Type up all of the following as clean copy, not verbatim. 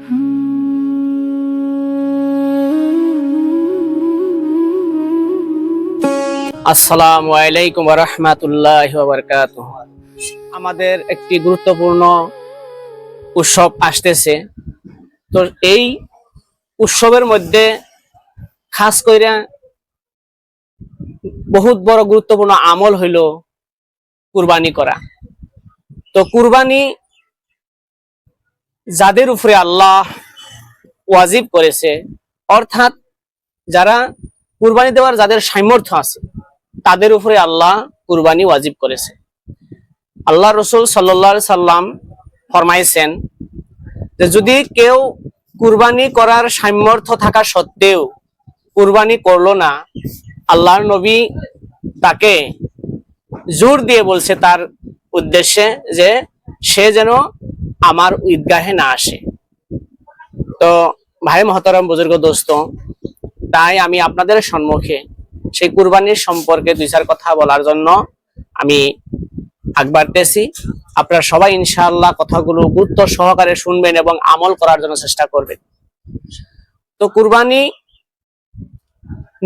আসসালামু আলাইকুম ওয়া রাহমাতুল্লাহি ওয়া বারাকাতুহু। আমাদের একটি গুরুত্বপূর্ণ উৎসব আসতেছে। তো এই উৎসবের মধ্যে খাস করে বহুত বড় গুরুত্বপূর্ণ আমল হইল কুরবানি করা। তো কুরবানি যাদের উপরে আল্লাহ ওয়াজিব করেছে, অর্থাৎ যারা কুরবানি দেওয়ার যাদের সামর্থ্য আছে তাদের উপরে আল্লাহ কুরবানি ওয়াজিব করেছে। আল্লাহ রসুল সাল্লাল্লাহু আলাইহি সাল্লাম ফরমাইছেন যে যদি কেউ কুরবানি করার সামর্থ্য থাকা সত্ত্বেও কুরবানি করলো না, আল্লাহর নবী তাকে জোর দিয়ে বলছে তার উদ্দেশ্যে যে সে যেন আমার ঈদগাহে না আসে। তো ভাই মহতারাম, বুজুর্গ, দোস্ত, তাই আমি আপনাদের সম্মুখে সেই কুরবানির সম্পর্কে দুই চার কথা বলার জন্য আমি আগ বাড়তেছি। আপনারা সবাই ইনশাআল্লাহ কথাগুলো গুরুত্ব সহকারে শুনবেন এবং আমল করার জন্য চেষ্টা করবেন। তো কুরবানি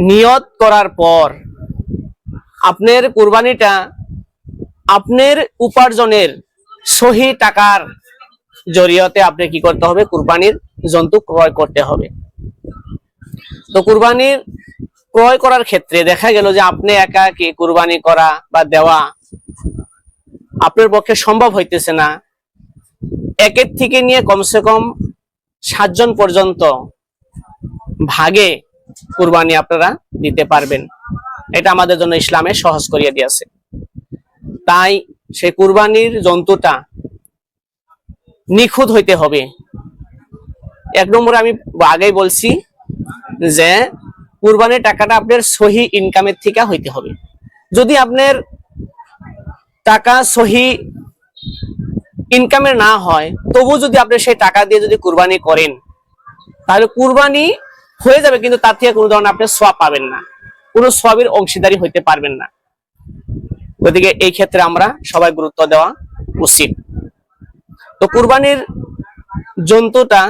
নিয়ত করার পর আপনার কুরবানিটা আপনার উপার্জনের সহি টাকার জরিয়তে আপনি কি করতে হবে? কুরবানির জন্তু ক্রয় করতে হবে। তো কুরবানির ক্রয় করার ক্ষেত্রে দেখা গেল যে আপনি একা কি কুরবানি করা বা দেওয়া আপনার পক্ষে সম্ভব হইতেছে না। একের থেকে নিয়ে কমসে কম 7 জন পর্যন্ত ভাগে কুরবানি আপনারা দিতে পারবেন। এটা আমাদের জন্য ইসলামে সহজ করিয়ে দিয়েছে। তাই সেই কুরবানির জন্তুটা নিখুঁত হইতে হবে। 1 নম্বরে আমি আগেই বলছি যে কুরবানির টাকাটা আপনার সহি ইনকামের থেকে হইতে হবে। যদি আপনার টাকা সহি ইনকামের না হয়, তবু যদি আপনি সেই টাকা দিয়ে যদি কুরবানি করেন, তাহলে কুরবানি হয়ে যাবে, কিন্তু তার থেকে কোনো ধরনের আপনি সওয়াব পাবেন না, কোনো সওয়াবের অংশীদারি হইতে পারবেন না। গতিকে এই ক্ষেত্রে আমরা সবাই গুরুত্ব দেওয়া উচিত। তো কুরবানির জন্তুটা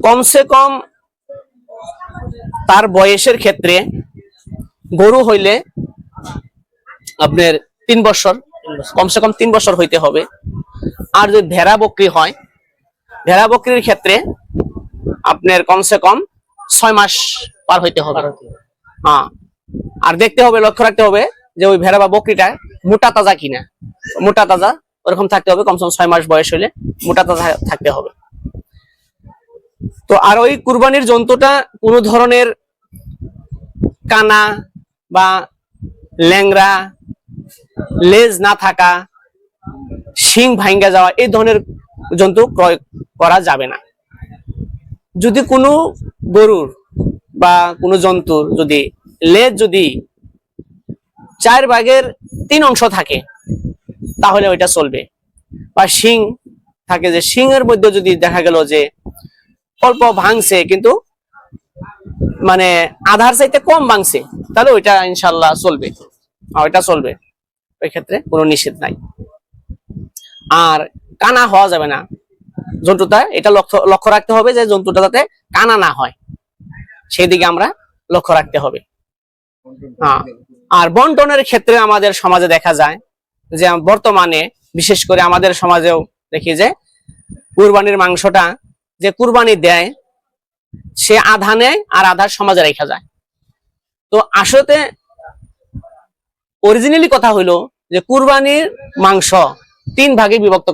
কমসে কম তার বয়সের ক্ষেত্রে গরু হইলে আপনার 3 বছর, কমসে কম 3 বছর হইতে হবে। আর যদি ভেড়া বকরি হয়, ভেড়া বকরির ক্ষেত্রে আপনার কমসে কম 6 মাস পার হইতে হবে। হ্যাঁ, আর দেখতে হবে, লক্ষ্য রাখতে হবে যে ওই ভেড়া বা বকরিটা মোটা তাজা কিনা। মোটা তাজা ওরকম থাকতে হবে, কমসে কম 6 মাস বয়স হইলে মোটা তাজা থাকতে হবে। তো আর ওই কুরবানির জন্তুটা কোনো ধরনের কানা বা ল্যাংরা, লেজ না থাকা, শিং ভাঙ্গা যাওয়া, এই ধরনের জন্তু ক্রয় করা যাবে না। যদি কোনো গরুর বা কোনো জন্তুর যদি লেজ যদি 4/3 অংশ থাকে তাহলে ওইটা চলবে। বা শিং থাকে, যে শিংয়ের মধ্যে যদি দেখা গেল যে অল্প ভাঙছে কিন্তু মানে আধার চাইতে কম ভাঙছে, তাহলে ওইটা ইনশাল্লাহ চলবে, ওইটা চলবে, ওই ক্ষেত্রে কোনো নিষেধ নাই। আর কানা হওয়া যাবে না জন্তুটা, এটা লক্ষ্য রাখতে হবে যে জন্তুটা যাতে কানা না হয়, সেই দিকে আমরা লক্ষ্য রাখতে হবে। আর বন্টনের ক্ষেত্রে আমাদের সমাজে দেখা যায় যে বর্তমানে বিশেষ করে আমাদের সমাজেও দেখি যে কুরবানির মাংসটা যে কুরবানি দেয় সে আধা নেয় আর আধা সমাজে রেখা যায়। তো আসলে অরিজিনালি কথা হইলো যে কুরবানির মাংস 3 ভাগে বিভক্ত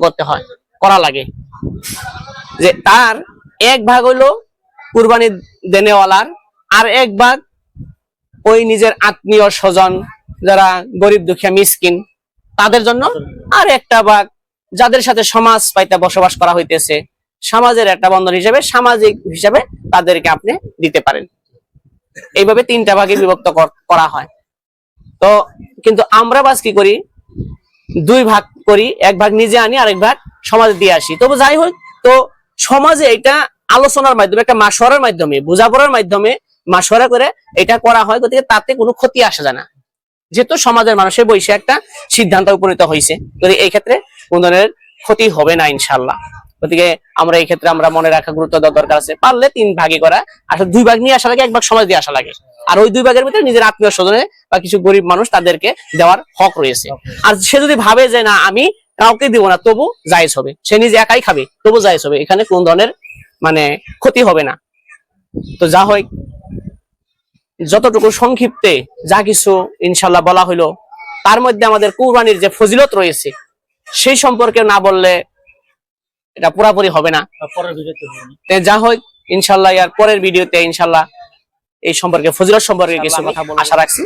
করা লাগে। যে তার 1 ভাগ হইলো কুরবানি দেনেওয়ালার, আর 1 ভাগ ওই নিজের আত্মীয় স্বজন যারা গরিব দুঃখী মিসকিন তাদের জন্য, আর 1টা ভাগ যাদের সাথে সমাজ পাইতে বসবাস করা হইতেছে, সমাজের একটা বন্ধন হিসেবে, সামাজিক হিসেবে তাদেরকে আপনি দিতে পারেন। এইভাবে 3টা ভাগে বিভক্ত করা হয়। তো কিন্তু আমরা বাস কি করি, 2 ভাগ করি, 1 ভাগ নিজে আনি আর 1 ভাগ সমাজে দিয়ে আসি। তবে যাই হোক, তো সমাজে এটা আলোচনার মাধ্যমে, একটা মাশওয়ারার মাধ্যমে, বোঝাপড়ার মাধ্যমে মাশওয়ারা করে এটা করা হয়। গতিকে তাতে কোনো ক্ষতি আসে না, যেহেতু সমাজের মানুষের বসে একটা সিদ্ধান্ত উপনীত হয়েছে। এই ক্ষেত্রে কোন ধরনের ক্ষতি হবে না ইনশাল্লাহ। গতিকে আমরা এই ক্ষেত্রে আমরা মনে রাখা গুরুত্ব দেওয়া দরকার আছে। পারলে 3 ভাগে করা, আসলে 2 ভাগ নিয়ে আসা লাগে, 1 ভাগ সমাজ দিয়ে আসা লাগে। আর ওই 2 ভাগের ভিতরে নিজের আত্মীয় স্বজনে বা কিছু গরিব মানুষ তাদেরকে দেওয়ার হক রয়েছে। আর সে যদি ভাবে যে না আমি কাউকে দিব না, তবু জায়েজ হবে, সে নিজে একাই খাবে, তবু জায়েজ হবে, এখানে কোন ধরনের মানে ক্ষতি হবে না। তো যা হয়, যতটুকু সংক্ষিপ্তে যা কিছু ইনশাল্লাহ বলা হইলো, তার মধ্যে আমাদের কুরবানির যে ফজিলত রয়েছে সেই সম্পর্কে না বললে এটা পুরাপুরি হবে না। যা হয় ইনশাল্লাহ এর পরের ভিডিওতে ইনশাল্লাহ এই সম্পর্কে, ফজিলত সম্পর্কে কিছু কথা আশা রাখছি।